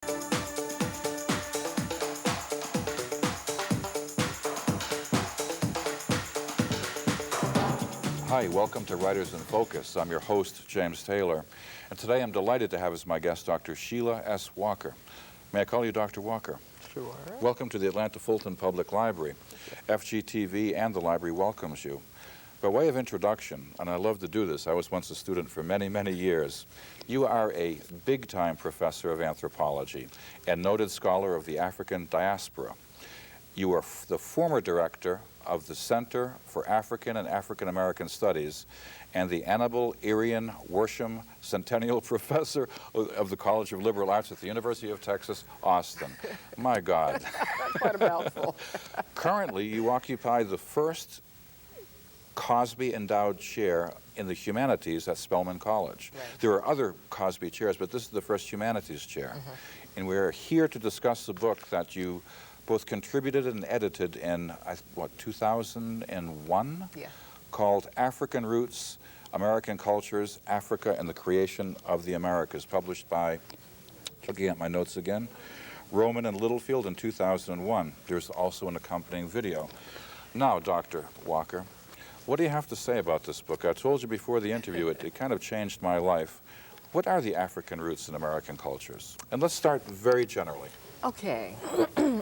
Hi, welcome to Writers in Focus. I'm your host, James Taylor, and today I'm delighted to have as my guest Dr. Sheila S. Walker. May I call you Dr. Walker? Sure. Welcome to the Atlanta Fulton Public Library. FGTV and the library welcomes you. By way of introduction, and I love to do this, I was once a student for many, many years, you are a big-time professor of anthropology and noted scholar of the African Diaspora. You are the former director of the Center for African and African American Studies and the Annabel Irian Worsham Centennial Professor of the College of Liberal Arts at the University of Texas, Austin. My God. Quite a mouthful. Currently, you occupy the first Cosby Endowed Chair in the Humanities at Spelman College. Right. There are other Cosby chairs, but this is the first Humanities chair. And we're here to discuss the book that you both contributed and edited in, what, 2001? Yeah. Called African Roots, American Cultures, Africa and the Creation of the Americas, published by, looking at my notes again, Rowman and Littlefield in 2001. There's also an accompanying video. Now, Dr. Walker, what do you have to say about this book? I told you before the interview, it kind of changed my life. What are the African roots in American cultures? And let's start very generally. Okay.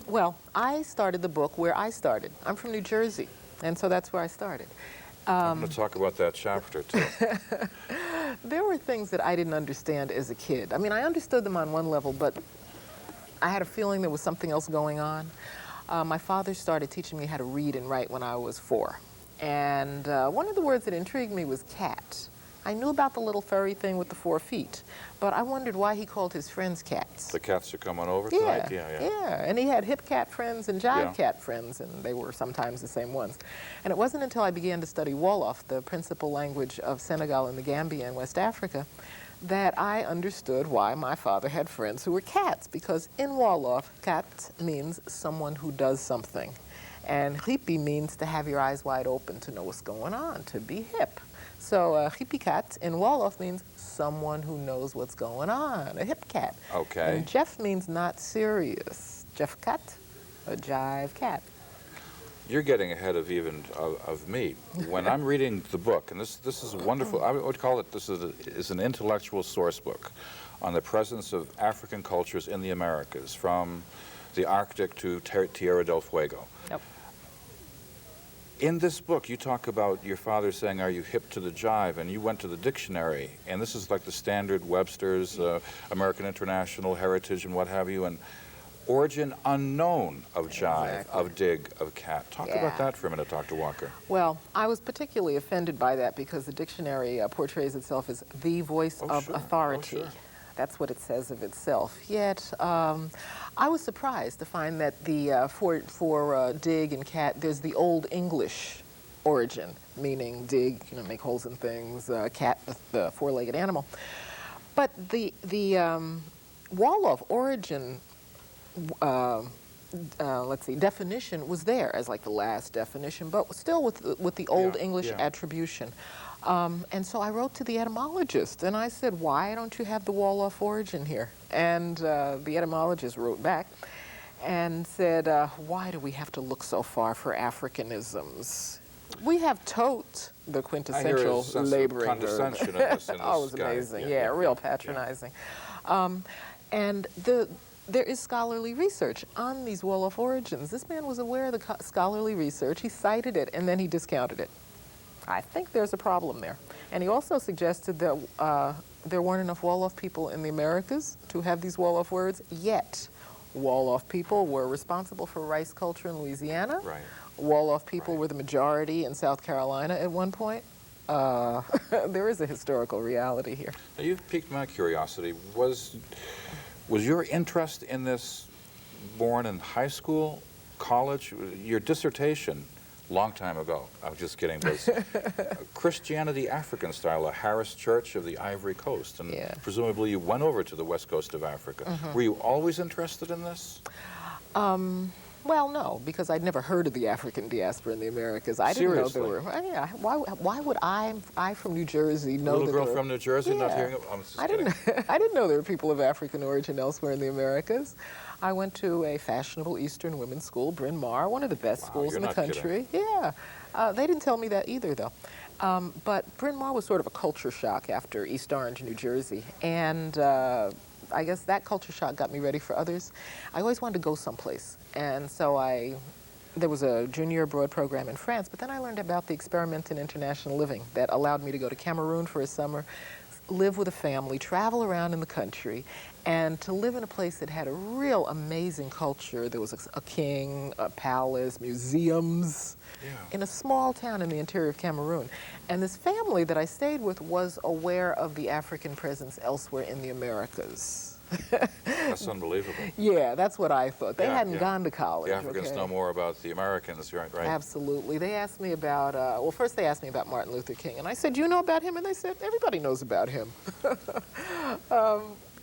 Well, I started the book where I started. I'm from New Jersey, and so that's where I started. I'm going to talk about that chapter, too. There were things that I didn't understand as a kid. I mean, I understood them on one level, but I had a feeling there was something else going on. My father started teaching me how to read and write when I was 4. And one of the words that intrigued me was cat. I knew about the little furry thing with the 4 feet, but I wondered why he called his friends cats. The cats are coming over tonight? Yeah. And he had hip cat friends and jive cat friends, and they were sometimes the same ones. And it wasn't until I began to study Wolof, the principal language of Senegal and the Gambia in West Africa, that I understood why my father had friends who were cats, because in Wolof, cat means someone who does something. And hippie means to have your eyes wide open to know what's going on, to be hip. So hippie cat in Wolof means someone who knows what's going on, a hip cat. Okay. And Jeff means not serious. Jeff cat, a jive cat. You're getting ahead of even of me. When I'm reading the book, and this is wonderful, I would call it, this is an intellectual source book on the presence of African cultures in the Americas, from the Arctic to Tierra del Fuego. Yep. In this book, you talk about your father saying, are you hip to the jive? And you went to the dictionary, and this is like the standard Webster's, American International, Heritage, and what have you, and origin unknown of jive, of dig, of cat. Talk about that for a minute, Dr. Walker. Well, I was particularly offended by that because the dictionary portrays itself as the voice of authority. That's what it says of itself. Yet, I was surprised to find that the for dig and cat, there's the Old English origin, meaning dig, make holes in things, cat, the 4-legged animal. But the Wolof origin, let's see, definition was there as like the last definition, but still with the Old English attribution. And so I wrote to the etymologist, and I said, why don't you have the Wolof origin here? And the etymologist wrote back and said, why do we have to look so far for Africanisms? We have tote, the quintessential laboring verb. In this Oh, it was amazing. Real patronizing. And there is scholarly research on these Wolof origins. This man was aware of the scholarly research. He cited it, and then he discounted it. I think there's a problem there. And he also suggested that there weren't enough Wolof people in the Americas to have these Wolof words, yet Wolof people were responsible for rice culture in Louisiana. Right. Wolof people were the majority in South Carolina at one point. There is a historical reality here. Now, you've piqued my curiosity. Was your interest in this born in high school, college? Your dissertation, long time ago, I was just kidding, was Christianity African style, a Harris Church of the Ivory Coast. And presumably you went over to the west coast of Africa. Were you always interested in this? Well, no, because I'd never heard of the African diaspora in the Americas. I didn't know there were. Yeah, why would I from New Jersey know Little that girl there were, from New Jersey, not hearing of. I'm just kidding. I didn't know there were people of African origin elsewhere in the Americas. I went to a fashionable Eastern women's school, Bryn Mawr, one of the best schools in the country. Yeah, they didn't tell me that either, though. But Bryn Mawr was sort of a culture shock after East Orange, New Jersey, and I guess that culture shock got me ready for others. I always wanted to go someplace, and so there was a junior abroad program in France, but then I learned about the experiment in international living that allowed me to go to Cameroon for a summer, live with a family, travel around in the country, and to live in a place that had a real amazing culture. There was a king, a palace, museums, in a small town in the interior of Cameroon. And this family that I stayed with was aware of the African presence elsewhere in the Americas. That's unbelievable. Yeah, that's what I thought. They hadn't gone to college. The Africans know more about the Americans, right? Absolutely. They asked me about, well, first they asked me about Martin Luther King, and I said, "Do you know about him?" And they said, "Everybody knows about him."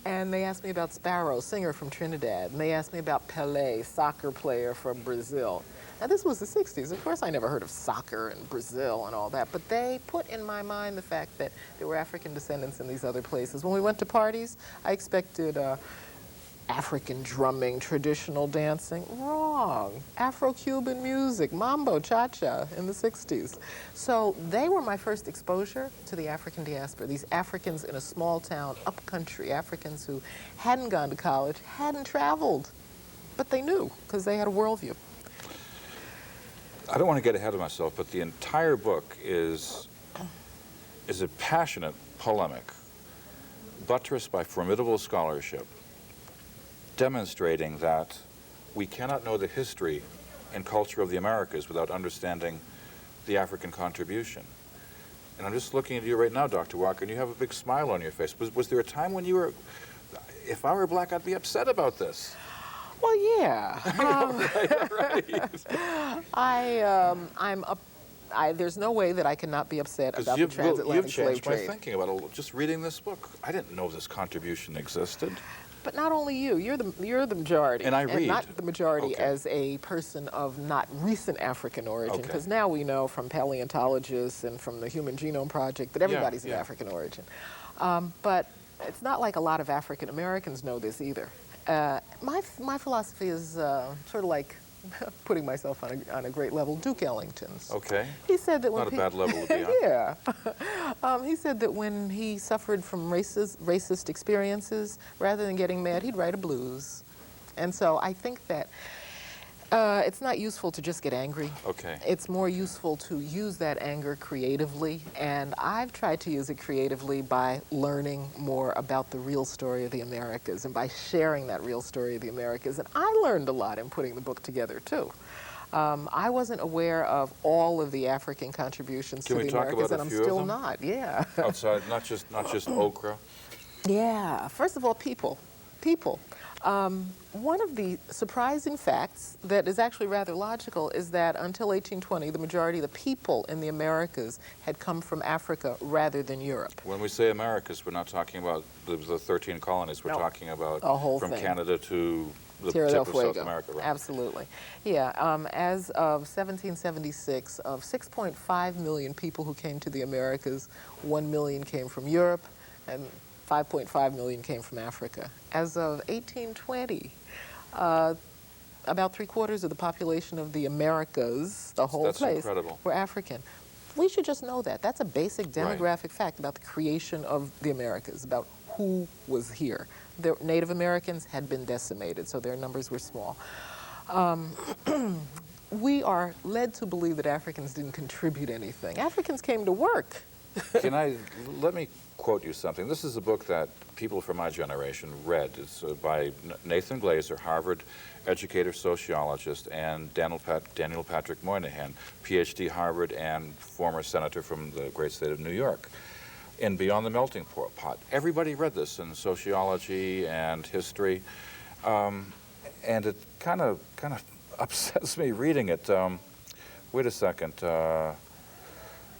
And they asked me about Sparrow, singer from Trinidad, and they asked me about Pelé, soccer player from Brazil. Now, this was the 60s. Of course, I never heard of soccer and Brazil and all that, but they put in my mind the fact that there were African descendants in these other places. When we went to parties, I expected African drumming, traditional dancing. Wrong. Afro-Cuban music, mambo, cha-cha in the 60s. So they were my first exposure to the African diaspora, these Africans in a small town, upcountry, Africans who hadn't gone to college, hadn't traveled, but they knew because they had a worldview. I don't want to get ahead of myself, but the entire book is a passionate polemic, buttressed by formidable scholarship, demonstrating that we cannot know the history and culture of the Americas without understanding the African contribution. And I'm just looking at you right now, Dr. Walker, and you have a big smile on your face. Was there a time when you were, if I were black, I'd be upset about this? Well, yeah. Right. There's no way that I cannot be upset about the transatlantic slave trade. You've changed my thinking about it. Just reading this book, I didn't know this contribution existed. But not only you, you're the majority. And I read. And not the majority as a person of not recent African origin, because now we know from paleontologists and from the Human Genome Project that everybody's of African origin. But it's not like a lot of African Americans know this either. My philosophy is sort of like putting myself on a great level, Duke Ellington's. Okay. He said that when not a bad level to be on. Yeah. He said that when he suffered from racist experiences, rather than getting mad, he'd write a blues. And so I think that it's not useful to just get angry. Okay. It's more useful to use that anger creatively, and I've tried to use it creatively by learning more about the real story of the Americas and by sharing that real story of the Americas. And I learned a lot in putting the book together, too. I wasn't aware of all of the African contributions to the Americas, and I'm still not. Yeah. Outside, not just okra. Yeah. First of all, people. One of the surprising facts that is actually rather logical is that until 1820, the majority of the people in the Americas had come from Africa rather than Europe. When we say Americas, we're not talking about the 13 colonies. We're talking about a whole from thing. Canada to the Tierra tip del of Fuego. South America. Right? Absolutely. Yeah. As of 1776, of 6.5 million people who came to the Americas, 1 million came from Europe, and 5.5 million came from Africa. As of 1820, about 3/4 of the population of the Americas, the whole place, incredible. were African. We should just know that. That's a basic demographic fact about the creation of the Americas, about who was here. The Native Americans had been decimated, so their numbers were small. We are led to believe that Africans didn't contribute anything. Africans came to work. Let me quote you something. This is a book that people from my generation read. It's by Nathan Glaser, Harvard educator, sociologist, and Daniel Patrick Moynihan, PhD, Harvard, and former senator from the great state of New York. In Beyond the Melting Pot. Everybody read this in sociology and history, and it kind of upsets me reading it. Wait a second.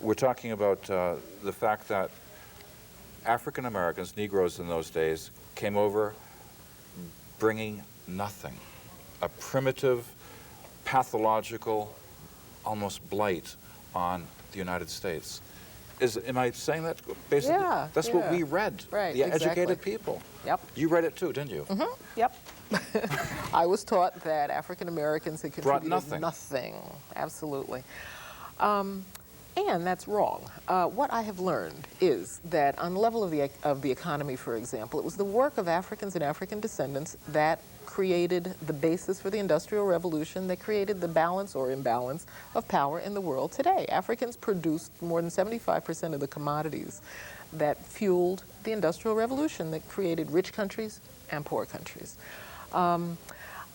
We're talking about the fact that African Americans, Negroes in those days, came over bringing nothing. A primitive pathological, almost blight on the United States. Am I saying that? Basically, Yeah, that's what we read, right, the exactly. educated people. Yep. You read it too, didn't you? Mm-hmm. Yep. I was taught that African Americans had contributed nothing. nothing. Absolutely. And that's wrong. What I have learned is that on the level of the economy, for example, it was the work of Africans and African descendants that created the basis for the Industrial Revolution, that created the balance or imbalance of power in the world today. Africans produced more than 75% of the commodities that fueled the Industrial Revolution, that created rich countries and poor countries.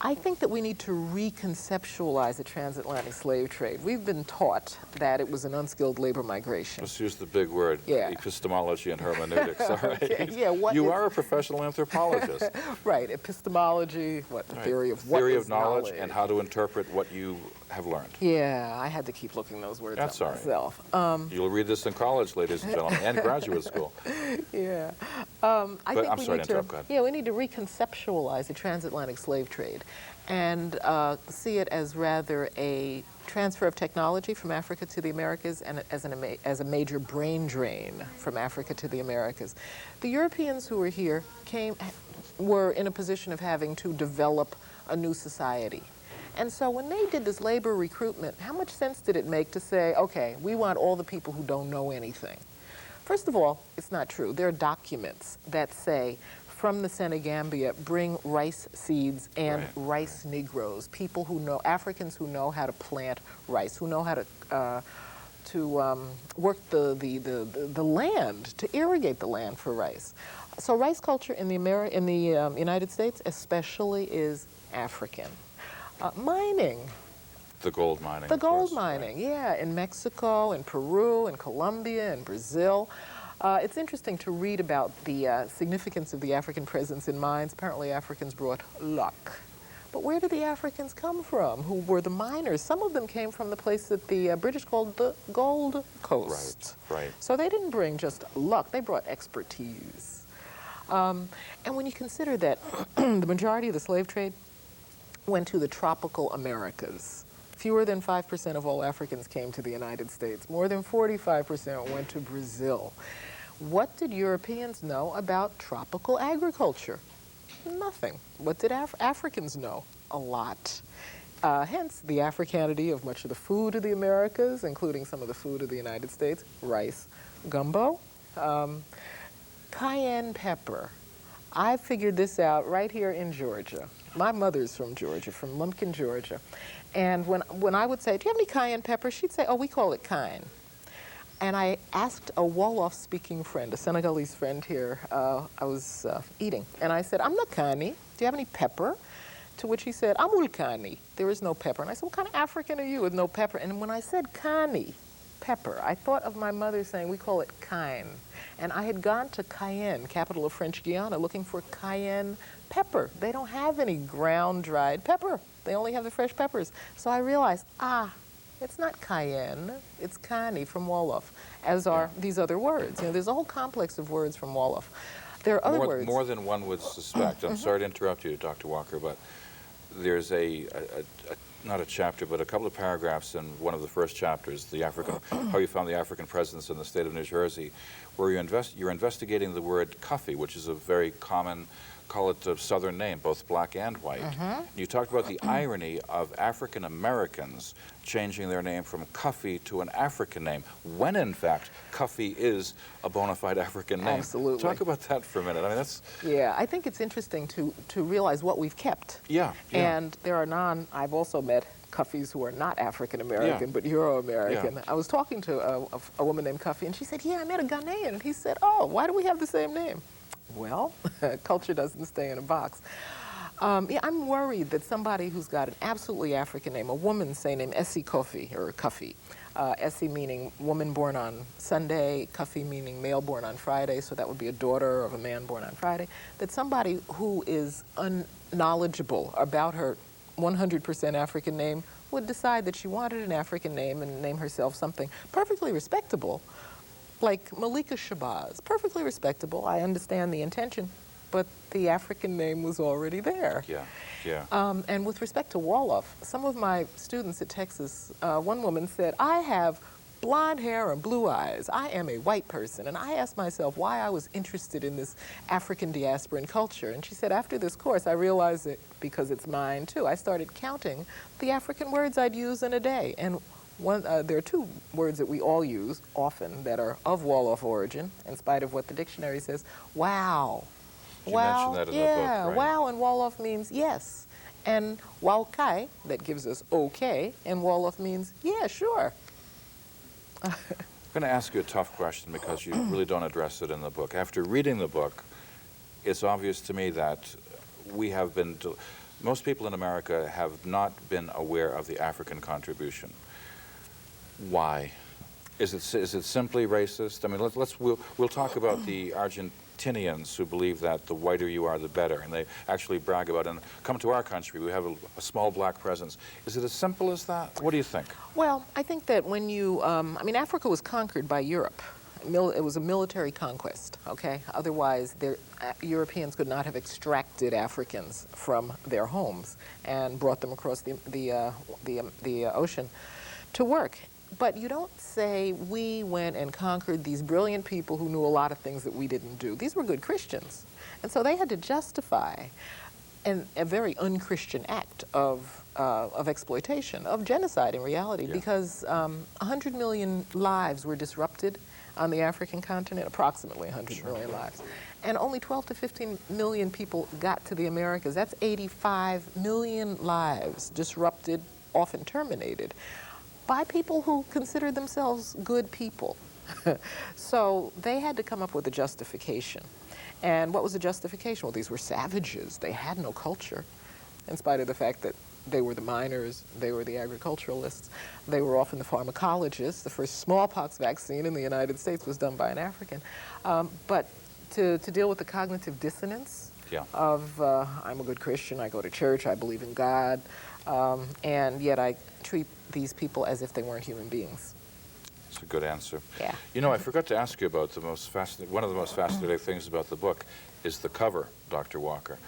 I think that we need to reconceptualize the transatlantic slave trade. We've been taught that it was an unskilled labor migration. Let's use the big word, epistemology and hermeneutics, all right? Okay, yeah, you are a professional anthropologist. Right, epistemology, the theory of what theory is of knowledge and how to interpret what you have learned. Yeah, I had to keep looking those words That's up myself. Right. You'll read this in college, ladies and gentlemen, and graduate school. Yeah. I'm sorry to interrupt, go ahead. Yeah, we need to reconceptualize the transatlantic slave trade and see it as rather a transfer of technology from Africa to the Americas and as a major brain drain from Africa to the Americas. The Europeans who were here were in a position of having to develop a new society. And so when they did this labor recruitment, how much sense did it make to say, okay, we want all the people who don't know anything? First of all, it's not true. There are documents that say, from the Senegambia, bring rice seeds and rice Negroes, people who know, Africans who know how to plant rice, who know how to work the land, to irrigate the land for rice. So rice culture in the United States especially is African. Mining. The gold mining. The gold mining, yeah, in Mexico, in Peru, in Colombia, in Brazil. It's interesting to read about the significance of the African presence in mines. Apparently Africans brought luck. But where did the Africans come from, who were the miners? Some of them came from the place that the British called the Gold Coast. Right. So they didn't bring just luck, they brought expertise. And when you consider that the majority of the slave trade went to the tropical Americas. Fewer than 5% of all Africans came to the United States. More than 45% went to Brazil. What did Europeans know about tropical agriculture? Nothing. What did Africans know? A lot. Hence, the Africanity of much of the food of the Americas, including some of the food of the United States, rice, gumbo, cayenne pepper. I figured this out right here in Georgia. My mother's from Georgia, from Lumpkin, Georgia. And when I would say, do you have any cayenne pepper? She'd say, oh, we call it cayenne. And I asked a Wolof-speaking friend, a Senegalese friend here, I was eating, and I said, I'm not kani. Do you have any pepper? To which he said, I'm ulkani. There is no pepper. And I said, what kind of African are you with no pepper? And when I said kani, pepper, I thought of my mother saying, we call it cayenne. And I had gone to Cayenne, capital of French Guiana, looking for cayenne pepper. They don't have any ground dried pepper. They only have the fresh peppers. So I realized, it's not cayenne, it's kani from Wolof, as are these other words. You know, there's a whole complex of words from Wolof. There are other words. More than one would suspect. I'm sorry to interrupt you, Dr. Walker, but there's not a chapter, but a couple of paragraphs in one of the first chapters, how you found the African presence in the state of New Jersey, where you're investigating the word Cuffy, which is a very common, call it a Southern name, both black and white. You talked about the irony of African Americans changing their name from Cuffy to an African name, when in fact Cuffy is a bona fide African name. Absolutely. Talk about that for a minute. I mean, that's... Yeah, I think it's interesting to realize what we've kept. Yeah. And there are I've also met Cuffys who are not African American, but Euro-American. Yeah. I was talking to a woman named Cuffy, and she said, yeah, I met a Ghanaian. And he said, oh, why do we have the same name? Well, culture doesn't stay in a box. I'm worried that somebody who's got an absolutely African name, a woman, say, named Essie Kofi, or Cuffy, Essie meaning woman born on Sunday, Cuffy meaning male born on Friday, so that would be a daughter of a man born on Friday, that somebody who is unknowledgeable about her 100% African name would decide that she wanted an African name and name herself something perfectly respectable, like Malika Shabazz. Perfectly respectable. I understand the intention. but the African name was already there. Yeah, yeah. And with respect to Wolof, some of my students at Texas, one woman said, I have blonde hair and blue eyes. I am a white person. And I asked myself why I was interested in this African diaspora and culture. And she said, after this course, I realized it because it's mine too. I started counting the African words I'd use in a day. And there are two words that we all use often that are of Wolof origin, in spite of what the dictionary says. Wow. You mentioned that in the book, right? Wow in Wolof means yes. And waukai, that gives us okay, and Wolof means yeah, sure. I'm going to ask you a tough question because you really don't address it in the book. After reading the book, it's obvious to me that most people in America have not been aware of the African contribution. Why? Is it simply racist? I mean, we'll talk about the Argentinians who believe that the whiter you are, the better, and they actually brag about it. And come to our country, we have a small black presence. Is it as simple as that? What do you think? Well, I think that when you, Africa was conquered by Europe. It was a military conquest, okay? Otherwise, Europeans could not have extracted Africans from their homes and brought them across the ocean to work. But you don't say we went and conquered these brilliant people who knew a lot of things that we didn't do. These were good Christians. And so they had to justify a very un-Christian act of exploitation, of genocide in reality, because 100 million lives were disrupted on the African continent, approximately 100 million lives. And only 12 to 15 million people got to the Americas. That's 85 million lives disrupted, often terminated, by people who considered themselves good people. So they had to come up with a justification. And what was the justification? Well, these were savages. They had no culture, in spite of the fact that they were the miners, they were the agriculturalists, they were often the pharmacologists. The first smallpox vaccine in the United States was done by an African. But to deal with the cognitive dissonance of I'm a good Christian, I go to church, I believe in God, and yet I treat these people as if they weren't human beings. That's a good answer. Yeah. You know, I forgot to ask you about one of the most fascinating things about the book is the cover, Dr. Walker.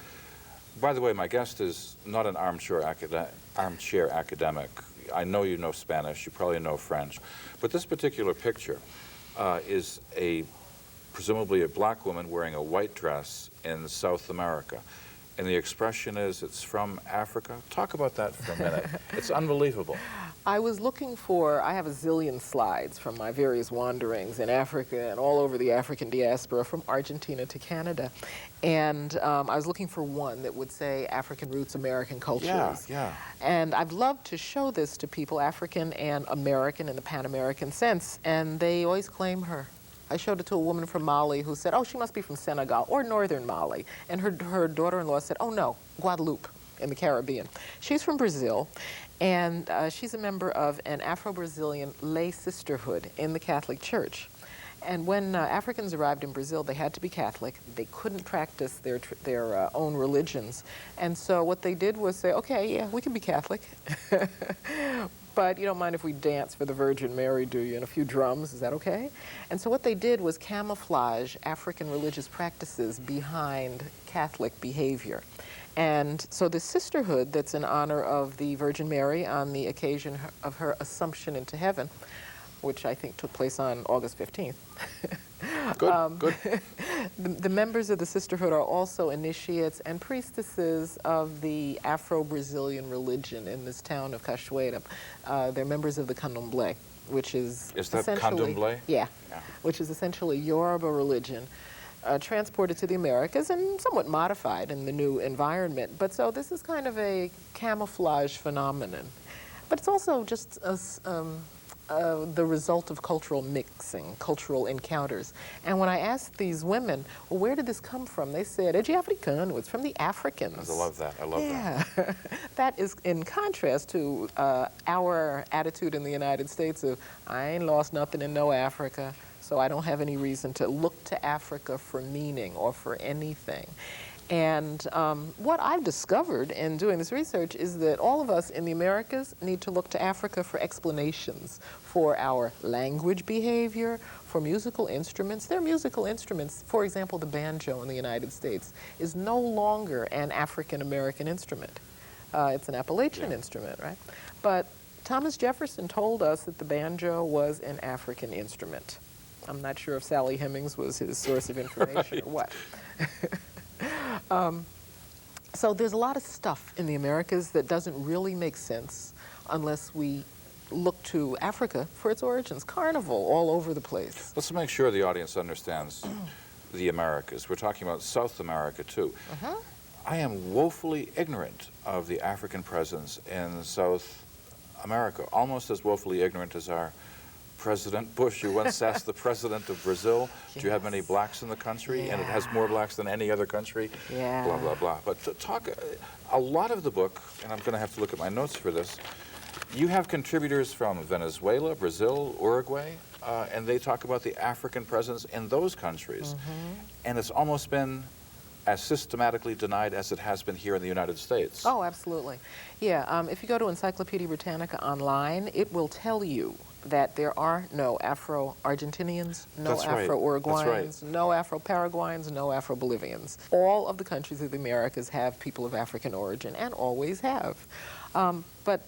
By the way, my guest is not an armchair academic. I know you know Spanish, you probably know French, but this particular picture is presumably a black woman wearing a white dress in South America. And the expression is, it's from Africa. Talk about that for a minute. It's unbelievable. I was looking I have a zillion slides from my various wanderings in Africa and all over the African diaspora, from Argentina to Canada. And I was looking for one that would say African roots, American cultures. Yeah. And I've loved to show this to people, African and American in the Pan-American sense, and they always claim her. I showed it to a woman from Mali who said, oh, she must be from Senegal or northern Mali. And her daughter-in-law said, oh, no, Guadeloupe in the Caribbean. She's from Brazil, and she's a member of an Afro-Brazilian lay sisterhood in the Catholic Church. And when Africans arrived in Brazil, they had to be Catholic. They couldn't practice their own religions. And so what they did was say, okay, yeah, we can be Catholic. But you don't mind if we dance for the Virgin Mary, do you? And a few drums, is that okay? And so what they did was camouflage African religious practices behind Catholic behavior. And so the sisterhood that's in honor of the Virgin Mary on the occasion of her assumption into heaven, which I think took place on August 15th. Good. The members of the sisterhood are also initiates and priestesses of the Afro-Brazilian religion in this town of Cachoeira. They're members of the candomblé, which is that candomblé? Yeah, which is essentially Yoruba religion, transported to the Americas and somewhat modified in the new environment. But so this is kind of a camouflage phenomenon. But it's also just the result of cultural mixing, cultural encounters. And when I asked these women, well, where did this come from? They said, é de africano, it's from the Africans. I love that, that. That is in contrast to our attitude in the United States of, I ain't lost nothing in no Africa, so I don't have any reason to look to Africa for meaning or for anything. And what I've discovered in doing this research is that all of us in the Americas need to look to Africa for explanations for our language behavior, for musical instruments. Their musical instruments, for example, the banjo in the United States, is no longer an African-American instrument. It's an Appalachian instrument, right? But Thomas Jefferson told us that the banjo was an African instrument. I'm not sure if Sally Hemings was his source of information or what. So there's a lot of stuff in the Americas that doesn't really make sense unless we look to Africa for its origins. Carnival all over the place. Let's make sure the audience understands the Americas. We're talking about South America, too. I am woefully ignorant of the African presence in South America, almost as woefully ignorant as our President Bush. You once asked the president of Brazil, do you have many blacks in the country? And it has more blacks than any other country, blah, blah, blah. But to talk, a lot of the book, and I'm going to have to look at my notes for this, you have contributors from Venezuela, Brazil, Uruguay, and they talk about the African presence in those countries. And it's almost been as systematically denied as it has been here in the United States. Oh, absolutely. Yeah, if you go to Encyclopedia Britannica online, it will tell you that there are no Afro-Argentinians, no Afro-Uruguayans, no Afro-Paraguayans, no Afro-Bolivians. All of the countries of the Americas have people of African origin and always have. But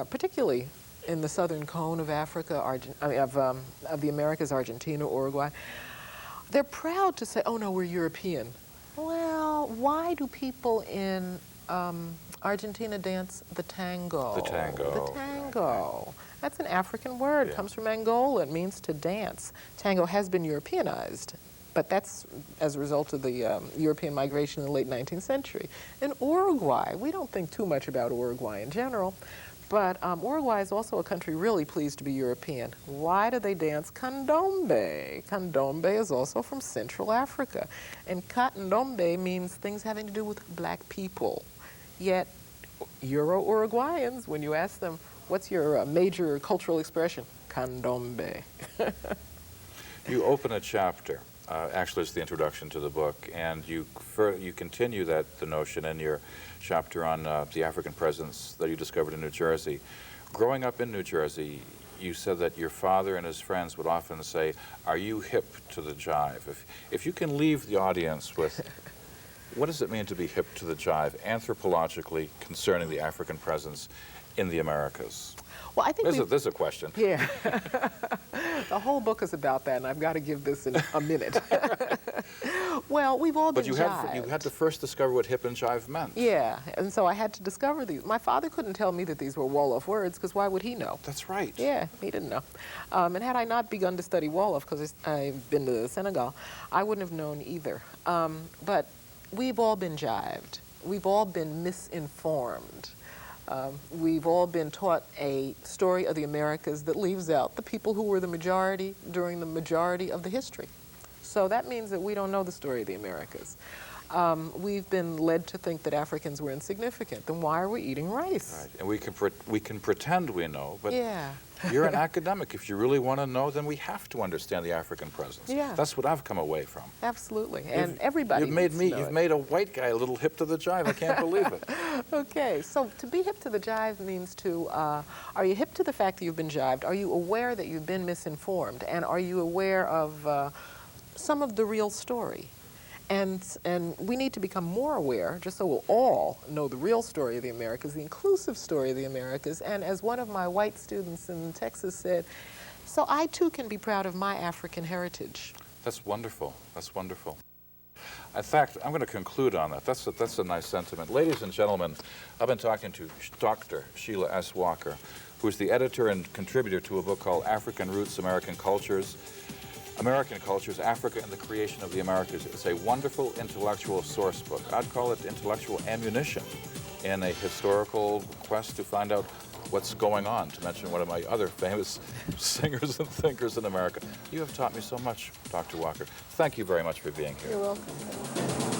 particularly in the southern cone of Africa, of the Americas, Argentina, Uruguay, they're proud to say, oh no, we're European. Well, why do people in Argentina dance the tango? The tango. The tango. That's an African word. It comes from Angola. It means to dance. Tango has been Europeanized, but that's as a result of the European migration in the late 19th century. In Uruguay, we don't think too much about Uruguay in general, but Uruguay is also a country really pleased to be European. Why do they dance candombe? Candombe is also from Central Africa, and candombe means things having to do with black people. Yet Euro-Uruguayans, when you ask them, what's your major cultural expression? Candombe. You open a chapter, actually it's the introduction to the book, and you continue the notion in your chapter on the African presence that you discovered in New Jersey. Growing up in New Jersey, you said that your father and his friends would often say, are you hip to the jive? If you can leave the audience with, what does it mean to be hip to the jive anthropologically concerning the African presence in the Americas? Well, I think this is a question. Yeah. The whole book is about that, and I've got to give this in a minute. Well, we've all been jived. But you had to first discover what hip and jive meant. Yeah, and so I had to discover these. My father couldn't tell me that these were Wolof words, because why would he know? That's right. Yeah, he didn't know. And had I not begun to study Wolof, because I've been to Senegal, I wouldn't have known either. But we've all been jived. We've all been misinformed. We've all been taught a story of the Americas that leaves out the people who were the majority during the majority of the history. So that means that we don't know the story of the Americas. We've been led to think that Africans were insignificant. Then why are we eating rice? Right. And we can pretend we know, but yeah. You're an academic. If you really want to know, then we have to understand the African presence. Yeah. That's what I've come away from. Absolutely. And everybody You've made a white guy a little hip to the jive. I can't believe it. Okay. So to be hip to the jive means to, are you hip to the fact that you've been jived? Are you aware that you've been misinformed? And are you aware of some of the real story? And we need to become more aware, just so we'll all know the real story of the Americas, the inclusive story of the Americas. And as one of my white students in Texas said, so I too can be proud of my African heritage. That's wonderful. That's wonderful. In fact, I'm going to conclude on that. That's a nice sentiment. Ladies and gentlemen, I've been talking to Dr. Sheila S. Walker, who's the editor and contributor to a book called African Roots, American Cultures, Africa and the Creation of the Americas. It's a wonderful intellectual source book. I'd call it intellectual ammunition in a historical quest to find out what's going on, to mention one of my other famous singers and thinkers in America. You have taught me so much, Dr. Walker. Thank you very much for being here. You're welcome.